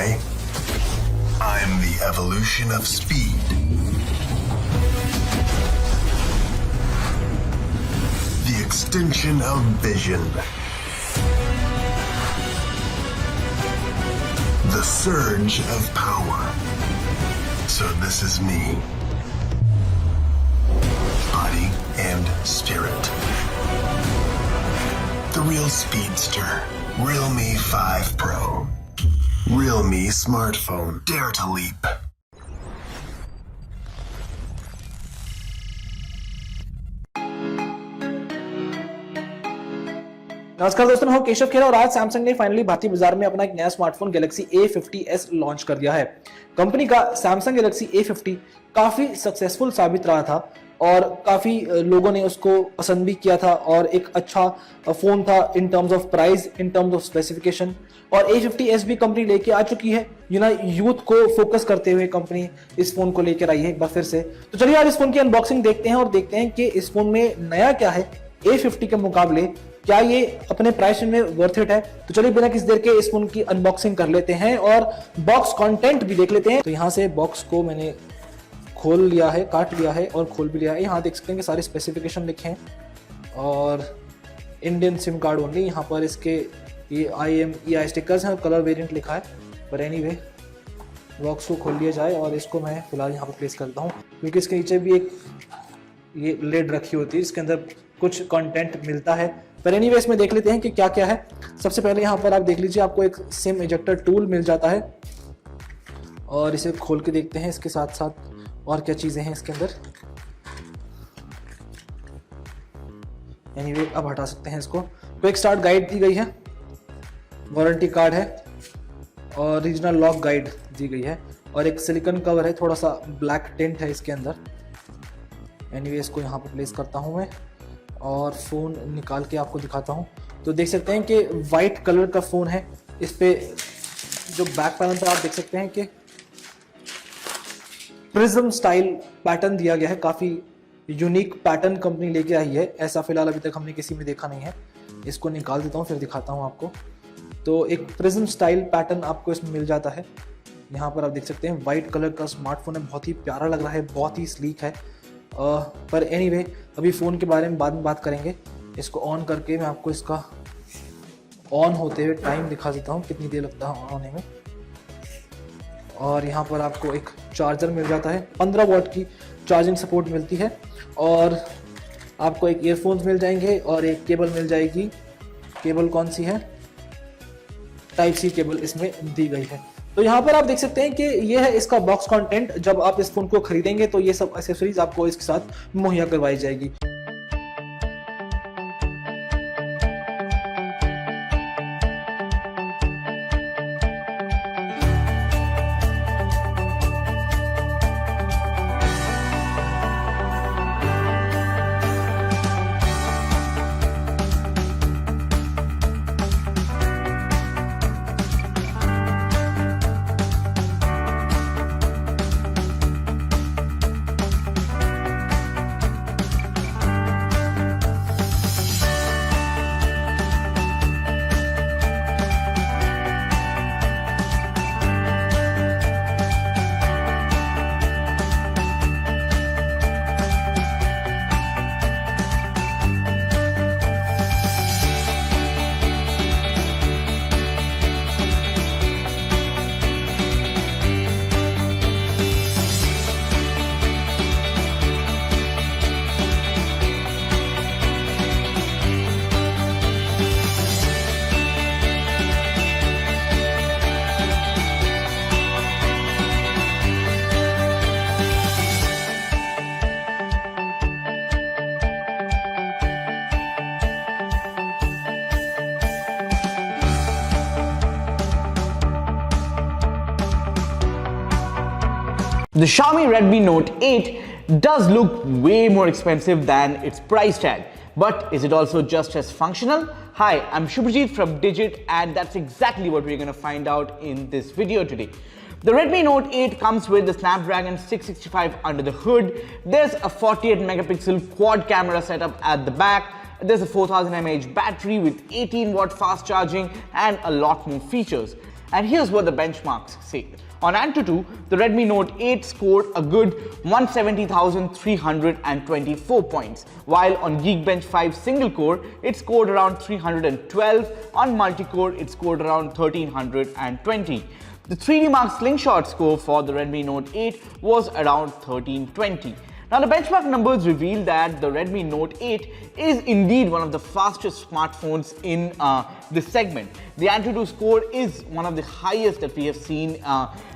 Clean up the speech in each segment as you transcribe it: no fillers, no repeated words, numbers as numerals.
Why? I'm the evolution of speed. The extension of vision. The surge of power. So this is me. Body and spirit. The real speedster. Realme 5 Pro. Realme smartphone. Dare to leap. नमस्कार दोस्तों, मैं हूं केशव खेरा और आज Samsung ने finally भारतीय बाजार में अपना एक नया स्मार्टफोन गैलेक्सी A50s लॉन्च कर दिया है। कंपनी का सैमसंग गैलेक्सी A50 काफी सक्सेसफुल साबित रहा था और काफी लोगों ने उसको पसंद भी किया था और एक अच्छा फोन था in terms of price, in terms of specification. और A50s भी कंपनी लेके आ चुकी है। यूथ को फोकस करते हुए कंपनी इस फोन को लेकर आई है एक बार फिर से। तो चलिए आज इस फोन की अनबॉक्सिंग देखते हैं और देखते हैं कि इस फोन में नया क्या है A50 के मुकाबले, क्या ये अपने प्राइस में वर्थ इट है। तो चलिए बिना किसी देर के इस फोन की अनबॉक्सिंग कर लेते हैं और बॉक्स कंटेंट भी देख लेते हैं। तो यहाँ से बॉक्स को मैंने खोल लिया है, काट लिया है और खोल भी लिया है। यहाँ देख सकते हैं कि सारे स्पेसिफिकेशन लिखे हैं और इंडियन सिम कार्ड ओनली। यहाँ पर इसके ये IMEI स्टिकर्स हैं और कलर वेरिएंट लिखा है। पर एनीवे बॉक्स को खोल लिया जाए और इसको मैं फिलहाल यहाँ पर प्लेस करता हूँ क्योंकि इसके नीचे भी एक ये लेड रखी होती है, इसके अंदर कुछ कंटेंट मिलता है। पर एनीवे इसमें देख लेते हैं कि क्या क्या है। सबसे पहले यहाँ पर आप देख लीजिए, आपको एक सिम इजेक्टर टूल मिल जाता है और इसे खोल के देखते हैं इसके साथ साथ और क्या चीज़ें हैं इसके अंदर। एनीवे अब हटा सकते हैं इसको। क्विक स्टार्ट गाइड दी गई है, वारंटी कार्ड है और रीजनल लॉक गाइड दी गई है और एक सिलिकॉन कवर है, थोड़ा सा ब्लैक टिंट है इसके अंदर। एनीवे इसको यहाँ पर प्लेस करता हूँ मैं और फ़ोन निकाल के आपको दिखाता हूँ। तो देख सकते हैं कि वाइट कलर का फ़ोन है। इस पे जो बैक पैनल पर आप देख सकते हैं कि प्रिज्म स्टाइल पैटर्न दिया गया है। काफ़ी यूनिक पैटर्न कंपनी लेके आई है, ऐसा फिलहाल अभी तक हमने किसी में देखा नहीं है। इसको निकाल देता हूँ फिर दिखाता हूँ आपको। तो एक प्रिज्म स्टाइल पैटर्न आपको इसमें मिल जाता है। यहाँ पर आप देख सकते हैं वाइट कलर का स्मार्टफोन है, बहुत ही प्यारा लग रहा है, बहुत ही स्लीक है। पर एनीवे अभी फ़ोन के बारे में बाद में बात करेंगे। इसको ऑन करके मैं आपको इसका ऑन होते हुए टाइम दिखा देता हूँ, कितनी देर लगता है ऑन होने में। और यहाँ पर आपको एक चार्जर मिल जाता है, 15 वॉट की चार्जिंग सपोर्ट मिलती है और आपको एक ईयरफोन्स मिल जाएंगे और एक केबल मिल जाएगी। केबल कौन सी है? टाइप सी केबल इसमें दी गई है। तो यहाँ पर आप देख सकते हैं कि ये है इसका बॉक्स कंटेंट। जब आप इस फोन को खरीदेंगे तो ये सब एक्सेसरीज आपको इसके साथ मुहैया करवाई जाएगी। The Xiaomi Redmi Note 8 does look way more expensive than its price tag. But is it also just as functional? Hi, I'm Shubhajit from Digit and that's exactly what we're going to find out in this video today. The Redmi Note 8 comes with the Snapdragon 665 under the hood. There's a 48 megapixel quad camera setup at the back. There's a 4000 mAh battery with 18 watt fast charging and a lot more features. And here's what the benchmarks say. On AnTuTu, the Redmi Note 8 scored a good 170,324 points, while on Geekbench 5 single core, it scored around 312, on multi-core, it scored around 1320. The 3D Mark Slingshot score for the Redmi Note 8 was around 1320. Now, the benchmark numbers reveal that the Redmi Note 8 is indeed one of the fastest smartphones in this segment. The AnTuTu score is one of the highest that we have seen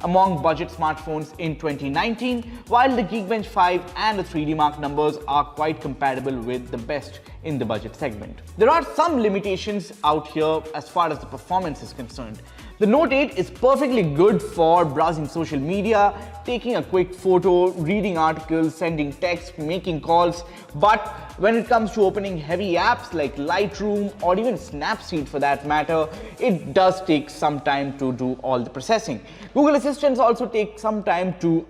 among budget smartphones in 2019, while the Geekbench 5 and the 3D Mark numbers are quite compatible with the best in the budget segment. There are some limitations out here as far as the performance is concerned. The Note 8 is perfectly good for browsing social media, taking a quick photo, reading articles, sending text, making calls, but when it comes to opening heavy apps like Lightroom or even Snapseed for that matter, it does take some time to do all the processing. Google Assistants also take some time to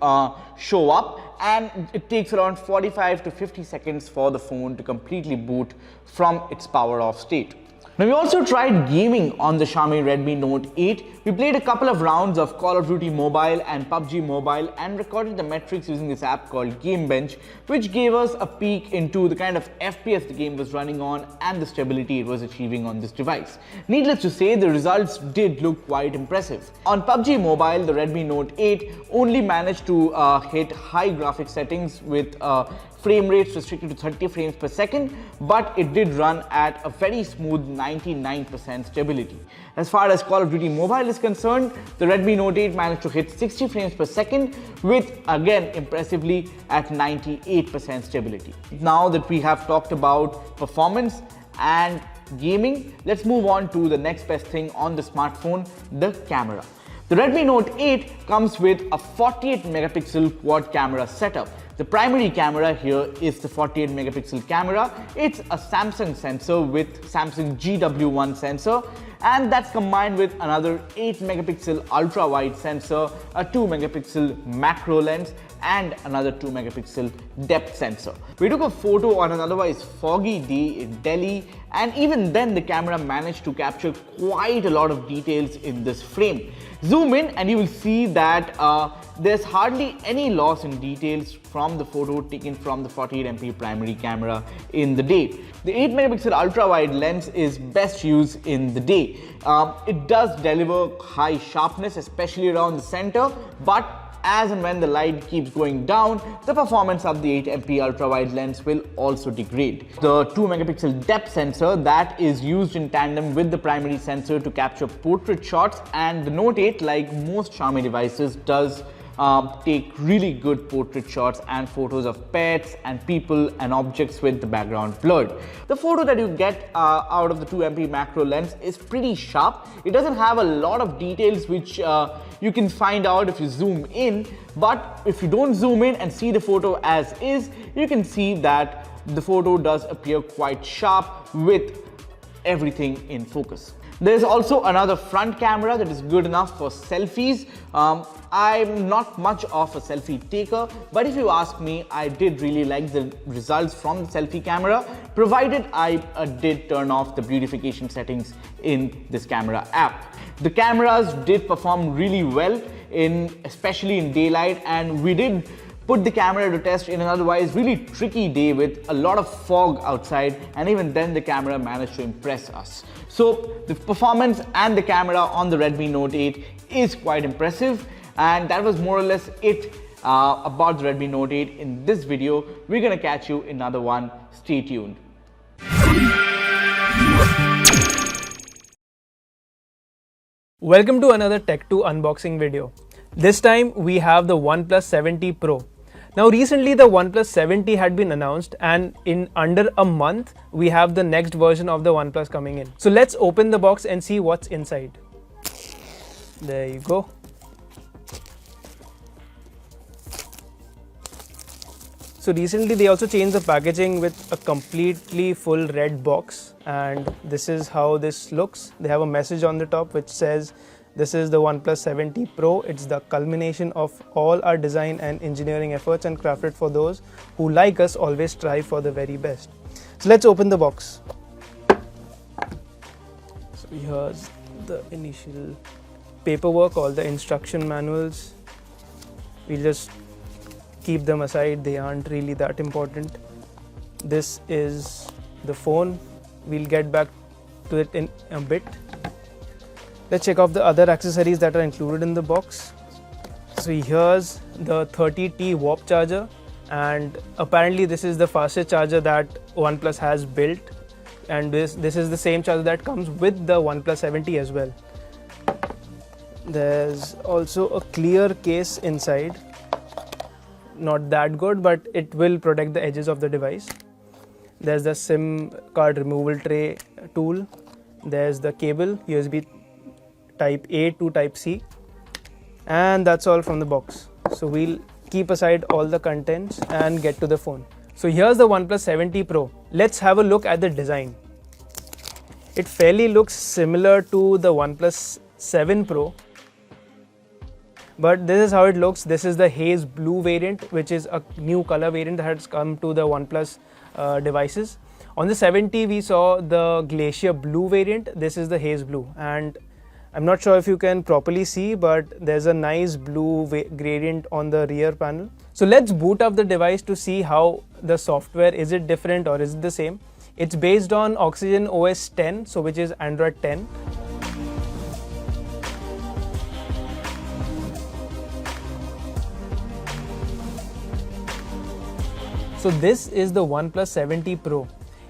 show up, and it takes around 45 to 50 seconds for the phone to completely boot from its power off state. Now, we also tried gaming on the Xiaomi Redmi Note 8. We played a couple of rounds of Call of Duty Mobile and PUBG Mobile and recorded the metrics using this app called Gamebench, which gave us a peek into the kind of FPS the game was running on and the stability it was achieving on this device. Needless to say, the results did look quite impressive. On PUBG Mobile, the Redmi Note 8 only managed to hit high graphics settings with frame rates restricted to 30 frames per second, but it did run at a very smooth 99% stability. As far as Call of Duty Mobile is concerned, the Redmi Note 8 managed to hit 60 frames per second with, again, impressively at 98% stability. Now that we have talked about performance and gaming, let's move on to the next best thing on the smartphone, the camera. The Redmi Note 8 comes with a 48 megapixel quad camera setup. The primary camera here is the 48 megapixel camera. It's a Samsung sensor with Samsung GW1 sensor, and that's combined with another 8 megapixel ultra wide sensor, a 2 megapixel macro lens, and another 2 megapixel depth sensor. We took a photo on an otherwise foggy day in Delhi, and even then the camera managed to capture quite a lot of details in this frame. Zoom in and you will see that there's hardly any loss in details from the photo taken from the 48MP primary camera in the day. The 8 megapixel ultra wide lens is best used in the day. It does deliver high sharpness, especially around the center, but as and when the light keeps going down, the performance of the 8MP ultra-wide lens will also degrade. The 2 megapixel depth sensor that is used in tandem with the primary sensor to capture portrait shots, and the Note 8, like most Xiaomi devices, does take really good portrait shots and photos of pets and people and objects with the background blurred. The photo that you get out of the 2MP macro lens is pretty sharp. It doesn't have a lot of details which you can find out if you zoom in, but if you don't zoom in and see the photo as is, you can see that the photo does appear quite sharp with everything in focus. There's also another front camera that is good enough for selfies. I'm not much of a selfie taker, but if you ask me, I did really like the results from the selfie camera, provided I did turn off the beautification settings in this camera app. The cameras did perform really well, especially in daylight, and we did put the camera to test in an otherwise really tricky day with a lot of fog outside, and even then the camera managed to impress us. So the performance and the camera on the Redmi Note 8 is quite impressive, and that was more or less it about the Redmi Note 8 in this video. We're gonna catch you in another one. Stay tuned. Welcome to another Tech2 unboxing video. This time we have the OnePlus 7T Pro. Now recently the OnePlus 7T had been announced, and in under a month we have the next version of the OnePlus coming in. So let's open the box and see what's inside. There you go. So recently they also changed the packaging with a completely full red box, and this is how this looks. They have a message on the top which says, "This is the OnePlus 7T Pro. It's the culmination of all our design and engineering efforts and crafted for those who, like us, always strive for the very best." So let's open the box. So here's the initial paperwork, all the instruction manuals. We'll just keep them aside, they aren't really that important. This is the phone. We'll get back to it in a bit. Let's check off the other accessories that are included in the box. So here's the 30T warp charger, and apparently this is the fastest charger that OnePlus has built, and this is the same charger that comes with the OnePlus 7T as well. There's also a clear case inside. Not that good, but it will protect the edges of the device. There's the SIM card removal tray tool. There's the cable, USB type A to type C. And that's all from the box. So we'll keep aside all the contents and get to the phone. So here's the OnePlus 7T Pro. Let's have a look at the design. It fairly looks similar to the OnePlus 7 Pro, but this is how it looks. This is the haze blue variant, which is a new color variant that has come to the OnePlus devices. On the 7T we saw the glacier blue variant. This is the haze blue, and I'm not sure if you can properly see, but there's a nice blue gradient on the rear panel. So let's boot up the device to see how the software, is it different or is it the same? It's based on Oxygen OS 10, so which is Android 10. So this is the OnePlus 7T Pro.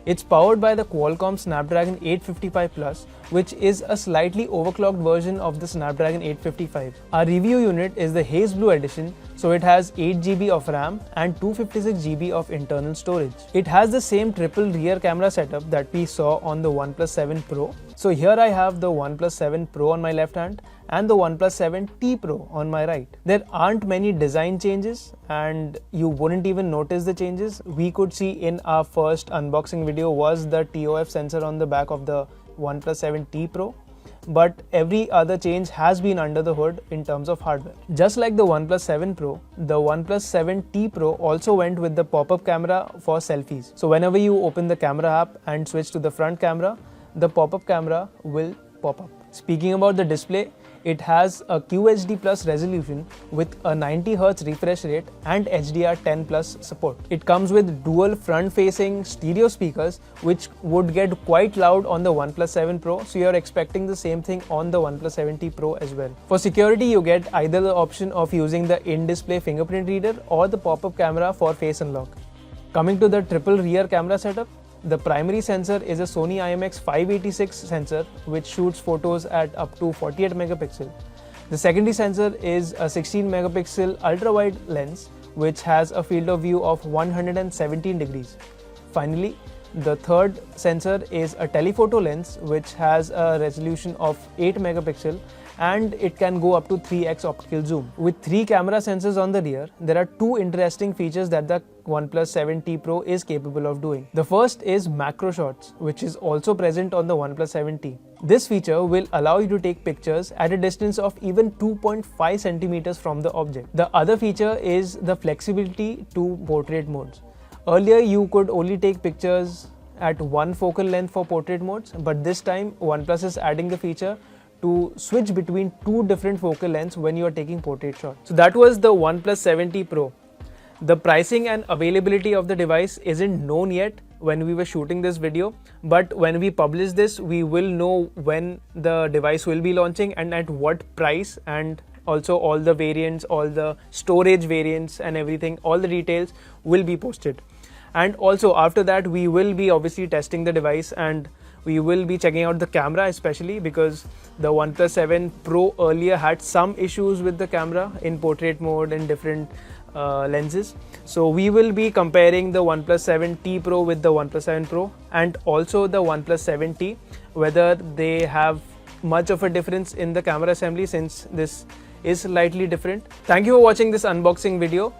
It's powered by the Qualcomm Snapdragon 855 Plus, which is a slightly overclocked version of the Snapdragon 855. Our review unit is the Haze Blue edition, so it has 8GB of RAM and 256GB of internal storage. It has the same triple rear camera setup that we saw on the OnePlus 7 Pro. So here I have the OnePlus 7 Pro on my left hand and the OnePlus 7T Pro on my right. There aren't many design changes, and you wouldn't even notice the changes. We could see in our first unboxing video was the TOF sensor on the back of the OnePlus 7T Pro, but every other change has been under the hood in terms of hardware. Just like the OnePlus 7 Pro, the OnePlus 7T Pro also went with the pop-up camera for selfies. So whenever you open the camera app and switch to the front camera, the pop-up camera will pop up. Speaking about the display, it has a QHD Plus resolution with a 90Hz refresh rate and HDR10 Plus support. It comes with dual front-facing stereo speakers, which would get quite loud on the OnePlus 7 Pro, so you're expecting the same thing on the OnePlus 7T Pro as well. For security, you get either the option of using the in-display fingerprint reader or the pop-up camera for face unlock. Coming to the triple rear camera setup, the primary sensor is a Sony IMX586 sensor, which shoots photos at up to 48 megapixel. The secondary sensor is a 16 megapixel ultra-wide lens, which has a field of view of 117 degrees. Finally, the third sensor is a telephoto lens, which has a resolution of 8 megapixel and it can go up to 3x optical zoom. With 3 camera sensors on the rear, there are 2 interesting features that the OnePlus 7T Pro is capable of doing. The first is macro shots, which is also present on the OnePlus 7T. This feature will allow you to take pictures at a distance of even 2.5 centimeters from the object. The other feature is the flexibility to portrait modes. Earlier, you could only take pictures at one focal length for portrait modes, but this time OnePlus is adding the feature to switch between 2 different focal lengths when you are taking portrait shots. So that was the OnePlus 7T Pro. The pricing and availability of the device isn't known yet when we were shooting this video, but when we publish this, we will know when the device will be launching and at what price, and also all the variants, all the storage variants and everything, all the details will be posted. And also after that, we will be obviously testing the device and we will be checking out the camera, especially because the OnePlus 7 Pro earlier had some issues with the camera in portrait mode and different lenses. So we will be comparing the OnePlus 7T Pro with the OnePlus 7 Pro and also the OnePlus 7T, whether they have much of a difference in the camera assembly, since this is slightly different. Thank you for watching this unboxing video.